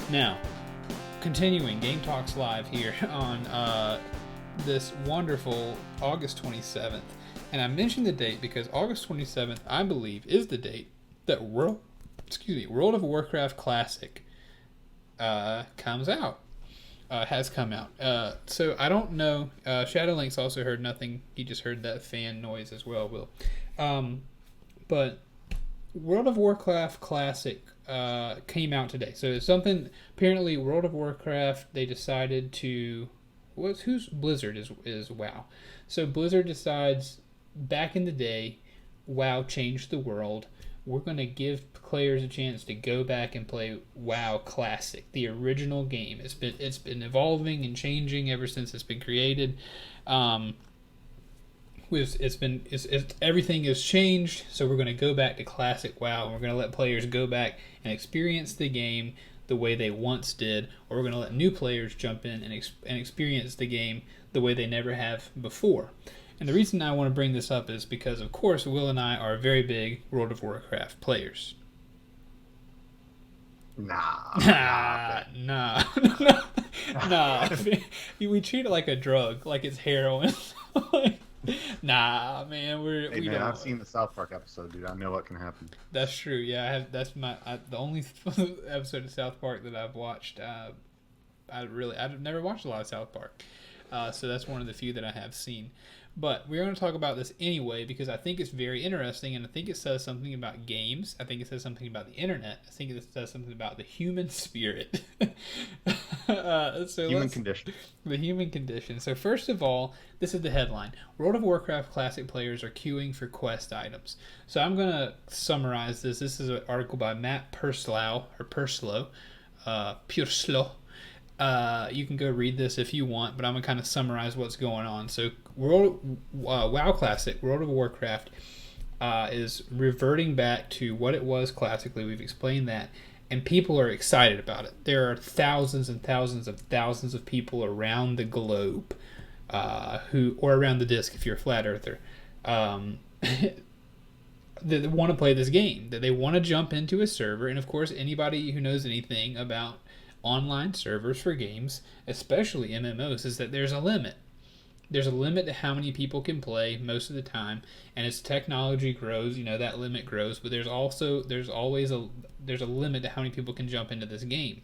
Now, continuing Game Talks Live here on this wonderful August 27th. And I mentioned the date because August 27th, I believe, is the date that World of Warcraft Classic comes out. Has come out. So I don't know. Shadowlink's also heard nothing. He just heard that fan noise as well, Will. But World of Warcraft Classic came out today. So it's something, apparently World of Warcraft, they decided to... Who's Blizzard is WoW. So Blizzard decides, back in the day, WoW changed the world. We're going to give players a chance to go back and play WoW Classic, the original game. It's been evolving and changing ever since it's been created. Everything has changed, so we're going to go back to Classic WoW, and we're going to let players go back and experience the game the way they once did, or we're going to let new players jump in and experience the game the way they never have before. And the reason I want to bring this up is because, of course, Will and I are very big World of Warcraft players. Nah. We treat it like a drug, like it's heroin. Nah, man. Hey, man, I've seen the South Park episode, dude. I know what can happen. That's true. Yeah, I have. That's the only episode of South Park that I've watched. I've never watched a lot of South Park, so that's one of the few that I have seen. But we're going to talk about this anyway because I think it's very interesting, and I think it says something about games. I think it says something about the internet. I think it says something about the human spirit. Human condition. The human condition. So first of all, this is the headline. World of Warcraft Classic players are queuing for quest items. So I'm going to summarize this. This is an article by Matt Purslow. You can go read this if you want, but I'm going to kind of summarize what's going on. So WoW Classic, World of Warcraft, is reverting back to what it was classically. We've explained that. And people are excited about it. There are thousands and thousands of people around the globe or around the disc if you're a flat earther, that want to play this game, that they want to jump into a server. And of course, anybody who knows anything about online servers for games, especially MMOs, is that there's a limit. There's a limit to how many people can play most of the time, and as technology grows, that limit grows. But there's always a limit to how many people can jump into this game.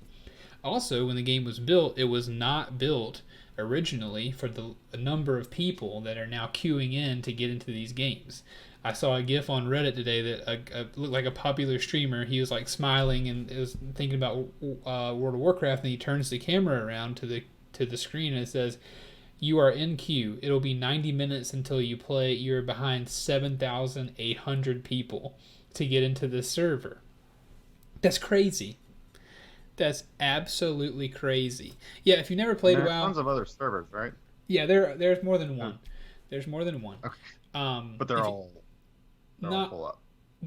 Also, when the game was built, it was not built originally for the number of people that are now queuing in to get into these games. I saw a GIF on Reddit today that looked like a popular streamer. He was like smiling and was thinking about World of Warcraft, and he turns the camera around to the screen and it says, "You are in queue. It'll be 90 minutes until you play. You're behind 7,800 people to get into this server." That's crazy. That's absolutely crazy. Yeah, if you never played WoW, tons of other servers, right? Yeah, there's more than one. There's more than one. Okay. But they're all full up.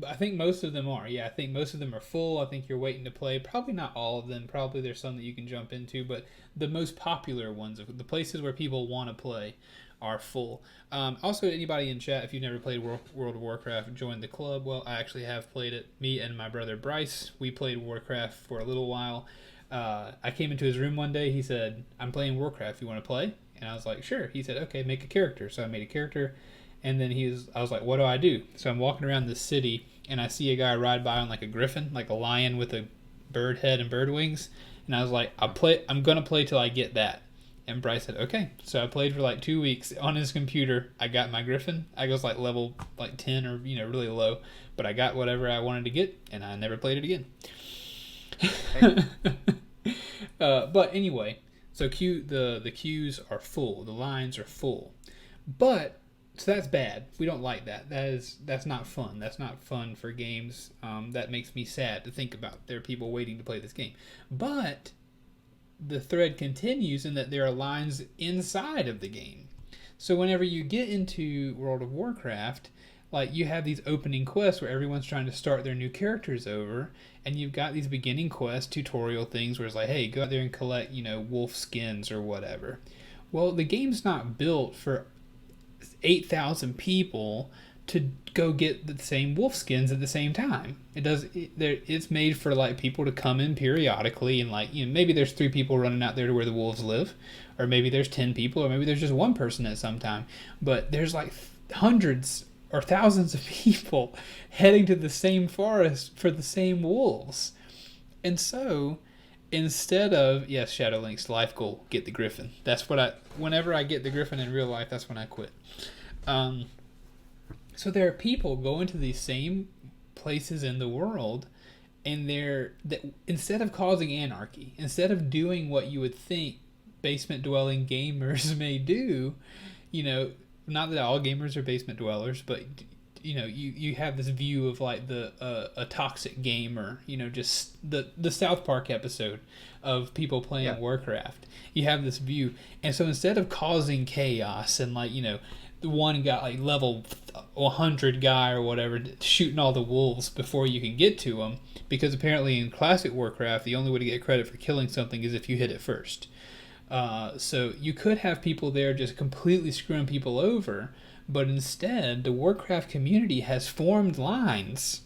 I think most of them are. Yeah, I think most of them are full. I think you're waiting to play. Probably not all of them. Probably there's some that you can jump into, but the most popular ones, the places where people want to play, are full. Also, anybody in chat, if you've never played World of Warcraft, join the club. Well, I actually have played it. Me and my brother Bryce, we played Warcraft for a little while. I came into his room one day. He said, "I'm playing Warcraft. You want to play?" And I was like, "Sure." He said, "Okay, make a character." So I made a character. And then I was like, "What do I do?" So I'm walking around this city, and I see a guy ride by on like a griffin, like a lion with a bird head and bird wings. And I was like, I'm going to play till I get that. And Bryce said, "Okay." So I played for like 2 weeks on his computer. I got my griffin. I was like level like 10 or, really low. But I got whatever I wanted to get, and I never played it again. But anyway, so the queues are full. The lines are full. But... so that's bad. We don't like that. That's not fun. That's not fun for games. That makes me sad to think about. There are people waiting to play this game. But the thread continues in that there are lines inside of the game. So whenever you get into World of Warcraft, like you have these opening quests where everyone's trying to start their new characters over, and you've got these beginning quest tutorial things where it's like, hey, go out there and collect, wolf skins or whatever. Well, the game's not built for 8,000 people to go get the same wolf skins at the same time. It's made for like people to come in periodically, and like, maybe there's 3 people running out there to where the wolves live, or maybe there's 10 people, or maybe there's just 1 person at some time. But there's like hundreds or thousands of people heading to the same forest for the same wolves. And so instead of, yes, Shadowlink's life goal, get the griffin. That's what whenever I get the griffin in real life, that's when I quit. So there are people going to these same places in the world, and instead of causing anarchy, instead of doing what you would think basement dwelling gamers may do, not that all gamers are basement dwellers, but you have this view of like a toxic gamer, just the South Park episode of people playing Warcraft. You have this view, and so instead of causing chaos and like the one guy, like level 100 guy or whatever, shooting all the wolves before you can get to them, because apparently in Classic Warcraft the only way to get credit for killing something is if you hit it first. So you could have people there just completely screwing people over, but instead the Warcraft community has formed lines.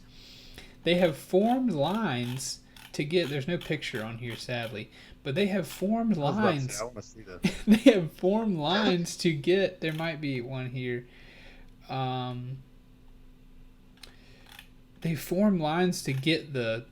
They have formed lines to get, there's no picture on here sadly, but they have formed lines. I want to see this. They have formed lines to get, there might be one here. They form lines to get the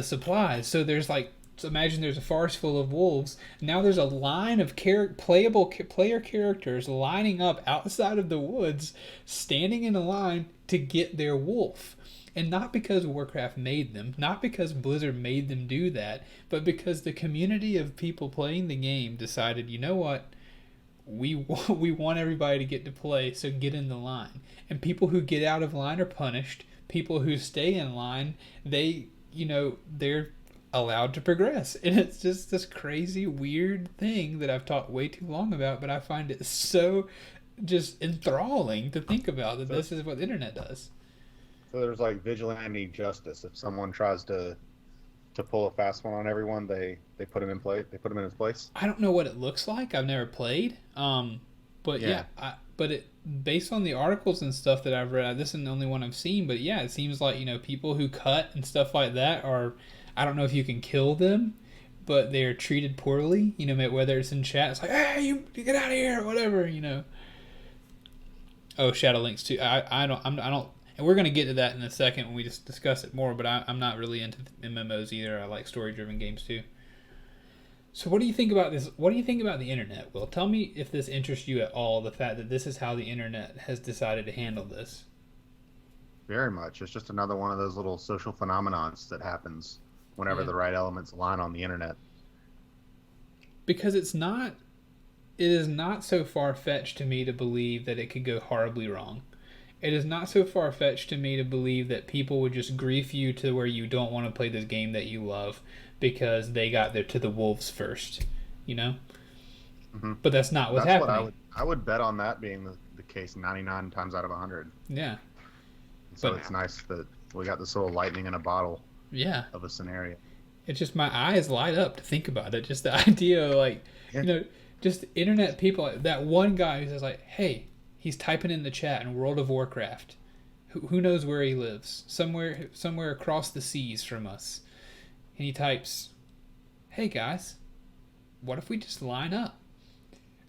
supplies. So there's like, so imagine there's a forest full of wolves. Now there's a line of playable player characters lining up outside of the woods, standing in a line to get their wolf. And not because Warcraft made them, not because Blizzard made them do that, but because the community of people playing the game decided, you know what, we want everybody to get to play, so get in the line. And people who get out of line are punished. People who stay in line, they're allowed to progress. And it's just this crazy, weird thing that I've talked way too long about, but I find it so just enthralling to think about that this is what the internet does. So there's like vigilante justice. If someone tries to pull a fast one on everyone, they put him in place. They put him in his place. I don't know what it looks like. I've never played. But based on the articles and stuff that I've read, this is the only one I've seen. But yeah, it seems like people who cut and stuff like that are, I don't know if you can kill them, but they're treated poorly. Whether it's in chat, it's like, hey, you get out of here, or whatever. Oh, Shadowlinks too. I don't. And we're going to get to that in a second when we just discuss it more, but I'm not really into MMOs either. I like story-driven games too. So what do you think about this? What do you think about the internet, Will? Tell me if this interests you at all, the fact that this is how the internet has decided to handle this. Very much. It's just another one of those little social phenomenons that happens whenever the right elements align on the internet. Because it is not so far-fetched to me to believe that it could go horribly wrong. It is not so far-fetched to me to believe that people would just grief you to where you don't want to play this game that you love because they got there to the wolves first, Mm-hmm. But that's not what's happening. What I would bet on that being the case 99 times out of 100. Yeah. So it's nice that we got this little lightning in a bottle of a scenario. It's just my eyes light up to think about it. Just the idea of just internet people, that one guy who says like, hey, he's typing in the chat in World of Warcraft. Who knows where he lives? Somewhere across the seas from us. And he types, hey guys, what if we just line up?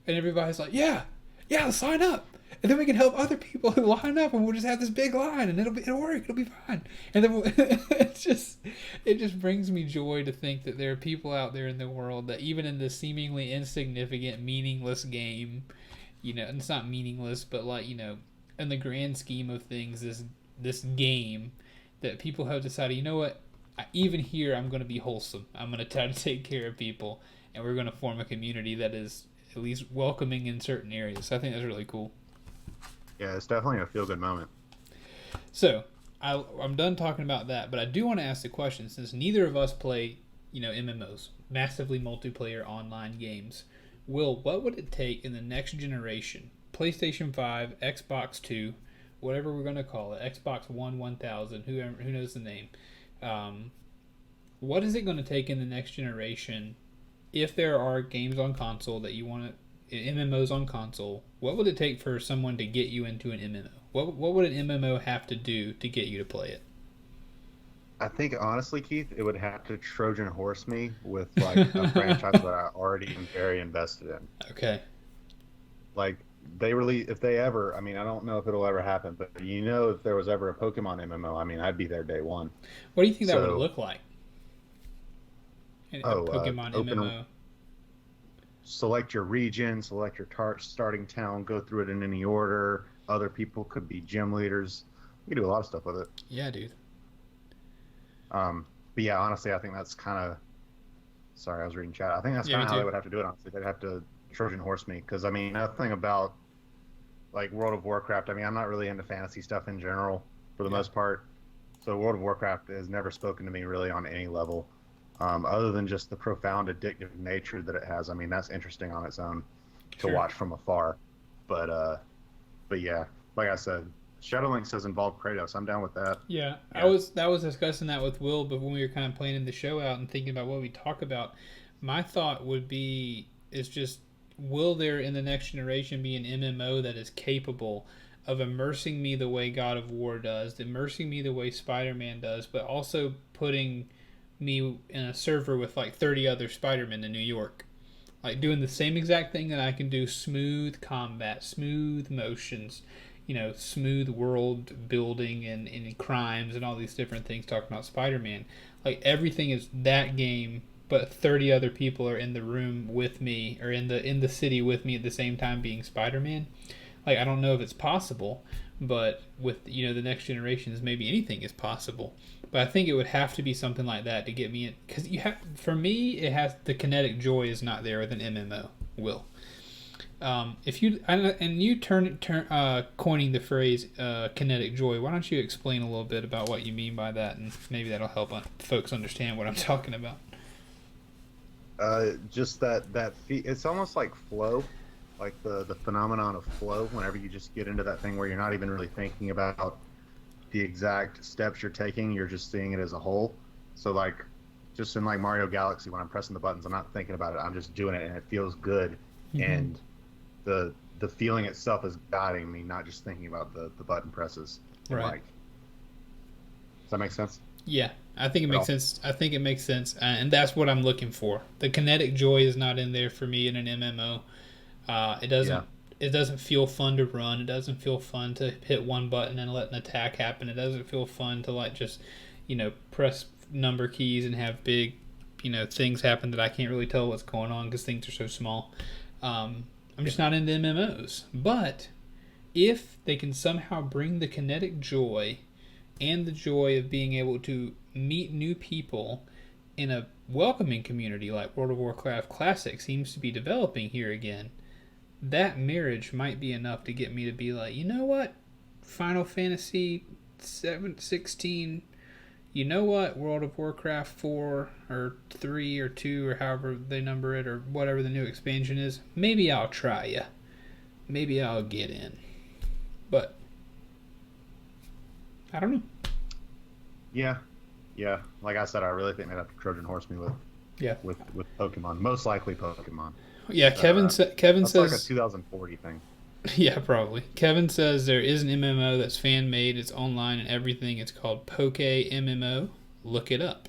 And everybody's like, yeah, let's line up. And then we can help other people who line up, and we'll just have this big line, and it'll work. It'll be fine. And then it just brings me joy to think that there are people out there in the world that even in this seemingly insignificant, meaningless game, and it's not meaningless, but in the grand scheme of things, this game, that people have decided, you know what, even here I'm going to be wholesome. I'm going to try to take care of people, and we're going to form a community that is at least welcoming in certain areas. So I think that's really cool. Yeah, it's definitely a feel-good moment. So I'm done talking about that, but I do want to ask the question, since neither of us play MMOs, massively multiplayer online games. Will, what would it take in the next generation, PlayStation 5, Xbox 2, whatever we're going to call it, Xbox One 1000, who knows the name, what is it going to take in the next generation, if there are games on console that you want to MMOs on console. What would it take for someone to get you into an MMO? What would an MMO have to do to get you to play it? I think honestly, Keith, it would have to Trojan horse me with like a franchise that I already am very invested in. Okay. Like they really, if they ever, I mean, I don't know if it'll ever happen, but if there was ever a Pokemon MMO, I mean, I'd be there day one. What do you think that would So, look like? A Pokemon open, MMO. select your region, select your starting town, go through it in any order. Other people could be gym leaders. You can do a lot of stuff with it. Yeah, dude. But yeah, honestly, I think that's kind of. Sorry, I was reading chat. I think that's Yeah, kind me of how they too. would have to do it. Honestly, they'd have to Trojan horse me because I mean, nothing about like World of Warcraft. I mean, I'm not really into fantasy stuff in general for the Yeah. most part. So World of Warcraft has never spoken to me really on any level, other than just the profound addictive nature that it has. I mean, that's interesting on its own to Sure. watch from afar. But but yeah, like I said, Shadowlink says involve Kratos. I'm down with that. Yeah, Yeah. I was discussing that with Will, but when we were kind of planning the show out and thinking about what we talk about, my thought would be is just will there in the next generation be an MMO that is capable of immersing me the way God of War does, immersing me the way Spider-Man does, but also putting me in a server with like 30 other Spider-Men in New York. Like doing the same exact thing that I can do, smooth combat, smooth motions, smooth world building and crimes and all these different things talking about Spider-Man. Like everything is that game, but 30 other people are in the room with me or in the city with me at the same time being Spider-Man. Like I don't know if it's possible, but with the next generations maybe anything is possible. But I think it would have to be something like that to get me in cuz for me it has the kinetic joy is not there with an MMO. Will. If you and you coining the phrase kinetic joy, why don't you explain a little bit about what you mean by that, and maybe that'll help folks understand what I'm talking about. Just it's almost like flow, like the phenomenon of flow. Whenever you just get into that thing where you're not even really thinking about the exact steps you're taking, you're just seeing it as a whole. So like, just in like Mario Galaxy, when I'm pressing the buttons, I'm not thinking about it. I'm just doing it, and it feels good. Mm-hmm. And the feeling itself is guiding me, not just thinking about the button presses. Right. Like, does that make sense? Yeah, I think it makes sense. I think it makes sense, and that's what I'm looking for. The kinetic joy is not in there for me in an MMO. It doesn't. Yeah. It doesn't feel fun to run. It doesn't feel fun to hit one button and let an attack happen. It doesn't feel fun to like just, press number keys and have big, things happen that I can't really tell what's going on because things are so small. I'm just not into MMOs. But if they can somehow bring the kinetic joy and the joy of being able to meet new people in a welcoming community like World of Warcraft Classic seems to be developing here again, that marriage might be enough to get me to be like, you know what, Final Fantasy 16, you know what, World of Warcraft 4 or 3 or 2 or however they number it or whatever the new expansion is, maybe I'll try ya. Maybe I'll get in. But I don't know. Yeah, yeah. Like I said, I really think they'd have to Trojan horse me with Pokemon. Most likely Pokemon. Yeah, Kevin That's says like a 2040 thing. Yeah, probably. Kevin says there is an MMO that's fan made, it's online and everything. It's called Poke MMO. Look it up.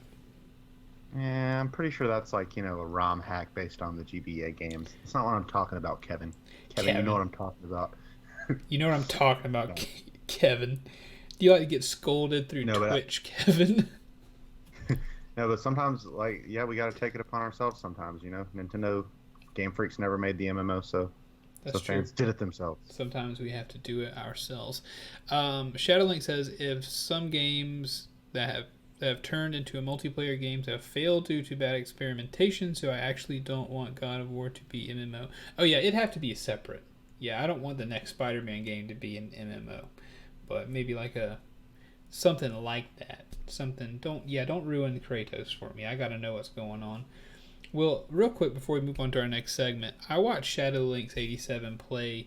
Yeah, I'm pretty sure that's like, a ROM hack based on the GBA games. It's not what I'm talking about, Kevin. Kevin, you know what I'm talking about. You know what I'm talking about, Kevin. Do you like to get scolded through Twitch, Kevin? No, but sometimes, like, yeah, we got to take it upon ourselves sometimes, Nintendo Game Freaks never made the MMO, so fans did it themselves. Sometimes we have to do it ourselves. Shadowlink says if some games that have turned into a multiplayer games have failed due to bad experimentation, so I actually don't want God of War to be MMO. Oh yeah, it'd have to be separate. Yeah, I don't want the next Spider-Man game to be an MMO, but maybe like something like that. Don't ruin Kratos for me. I gotta know what's going on. Well, real quick before we move on to our next segment, I watched ShadowLinks87 play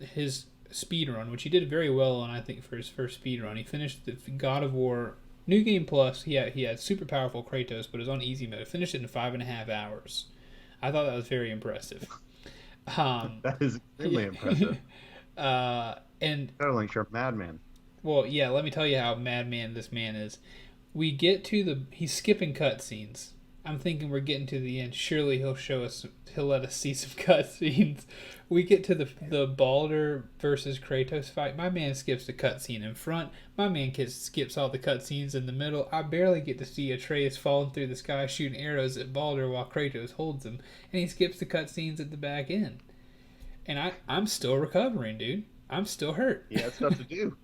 his speedrun, which he did very well on, I think, for his first speedrun. He finished the God of War New Game Plus. He had super powerful Kratos, but it was on easy mode. Finished it in 5.5 hours. I thought that was very impressive. That is extremely impressive. And Shadowlinks, you're a madman. well, yeah, let me tell you how madman this man is. We get to he's skipping cutscenes. I'm thinking we're getting to the end. Surely he'll let us see some cutscenes. We get to the Baldur versus Kratos fight. My man skips the cutscene in front. My man skips all the cutscenes in the middle. I barely get to see Atreus falling through the sky shooting arrows at Baldur while Kratos holds him, and he skips the cutscenes at the back end. And I'm still recovering, dude. I'm still hurt. He has stuff to do.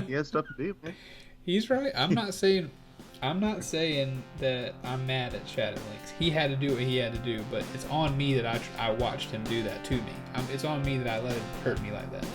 He has stuff to do, man. He's right. I'm not saying that I'm mad at Shadowlinks. He had to do what he had to do, but it's on me that I watched him do that to me. It's on me that I let him hurt me like that.